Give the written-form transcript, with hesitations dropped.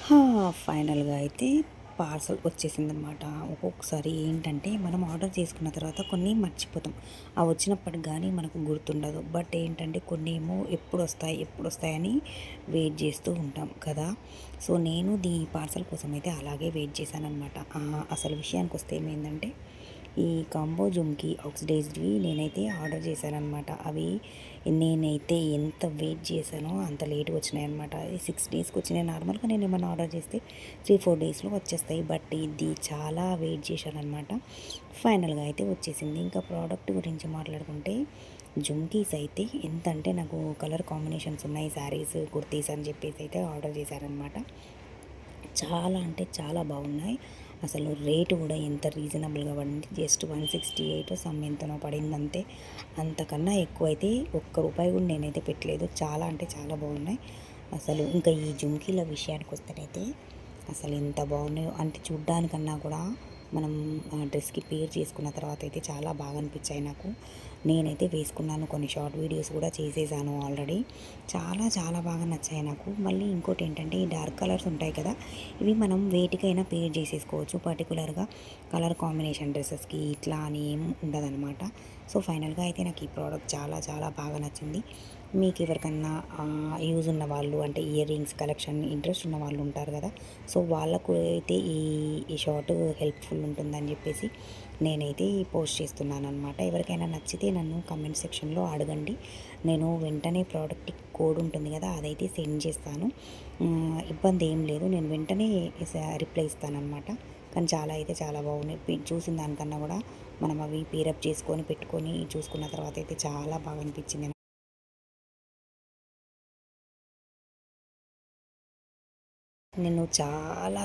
హా! ఫైనల్‌గా అయితే పార్సెల్ వచ్చేసిందనమాట. ఒక్కొక్కసారి ఏంటంటే, మనం ఆర్డర్ చేసుకున్న తర్వాత కొన్ని మర్చిపోతాం. అవి వచ్చినప్పటికి గానీ మనకు గుర్తుండదు. బట్ ఏంటంటే, కొన్నేమో ఎప్పుడొస్తాయి, ఎప్పుడొస్తాయని వెయిట్ జేస్తూ ఉంటాం కదా! సో, నేను పార్సెల్ కోసమైతే అలాగే వెయిట్ చేశాననమాట. అసలు విషయానికొస్తే ఏమైందంటే, ఈ కాంబో జుమ్‌కి ఆక్సిడైజ్డ్‌వి నేనైతే ఆర్డర్ చేశాననమాట. అవి నేనైతే ఎంత వెయిట్ చేశానో అంత లేట్‌గా వచ్చినాయన్నమాట. 6 డేస్‌కి వచ్చినాయి. నార్మల్‌గా నేనేమన్నా ఆర్డర్ చేస్తే 3, 4 డేస్‌లో వచ్చేస్తాయి. బట్ ఇది చాలా వెయిట్ చేశాననమాట. ఫైనల్‌గా అయితే వచ్చేసింది. ఇంకా ప్రోడక్ట్ గురించి మాట్లాడుకుంటే జుమ్కీస్ అయితే ఎంతంటే నాకు కలర్ కాంబినేషన్స్ ఉన్నాయి. శారీస్, కుర్తీస్ అని చెప్పేసి అయితే ఆర్డర్ చేశారనమాట. చాలా అంటే చాలా బాగున్నాయి. అసలు రేటు కూడా ఎంత రీజనబుల్‌గా పడింది. జస్ట్ 168 సమ్ ఎంతనో పడిందంతే. అంతకన్నా ఎక్కువైతే ఒక్క రూపాయి కూడా నేనైతే పెట్టలేదు. చాలా అంటే చాలా బాగున్నాయి. అసలు ఇంకా ఈ జుంకీల విషయానికొస్తేనైతే అసలు ఎంత బాగున్నాయో అంటే చూడ్డానికన్నా కూడా మనం డ్రెస్‌కి పేర్ చేసుకున్న తర్వాత అయితే చాలా బాగా అనిపించాయి నాకు. నేనైతే వేసుకున్నాను. కొన్ని షార్ట్ వీడియోస్ కూడా చేసేసాను ఆల్రెడీ. చాలా చాలా బాగా నచ్చాయి నాకు. మళ్ళీ ఇంకోటి ఏంటంటే ఈ డార్క్ కలర్స్ ఉంటాయి కదా! ఇవి మనం వేటికైనా పేర్ చేసేసుకోవచ్చు. పర్టిక్యులర్‌గా కలర్ కాంబినేషన్ డ్రెసెస్‌కి ఇట్లా అని ఏం ఉండదనమాట. సో, ఫైనల్‌గా అయితే నాకు ఈ ప్రోడక్ట్ చాలా చాలా బాగా నచ్చింది. మీకు ఎవరికన్నా యూజ్ ఉన్న వాళ్ళు అంటే ఇయర్ రింగ్స్ కలెక్షన్ ఇంట్రెస్ట్ ఉన్న వాళ్ళు ఉంటారు కదా! సో, వాళ్ళకు అయితే ఈ షార్ట్ హెల్ప్‌ఫుల్ ఉంటుందని చెప్పేసి నేనైతే పోస్ట్ చేస్తున్నాననమాట. ఎవరికైనా నచ్చితే నన్ను కమెంట్ సెక్షన్‌లో అడగండి. నేను వెంటనే ప్రోడక్ట్ కోడ్ ఉంటుంది కదా! అదైతే సెండ్ చేస్తాను. ఇబ్బంది ఏం లేదు. నేను వెంటనే రిప్లై ఇస్తాననమాట. కానీ చాలా అయితే చాలా బాగున్నాయి. చూసిన దానికన్నా కూడా మనం అవి పేరప్ చేసుకొని పెట్టుకొని చూసుకున్న తర్వాత అయితే చాలా బాగా అనిపించింది. నేను చాలా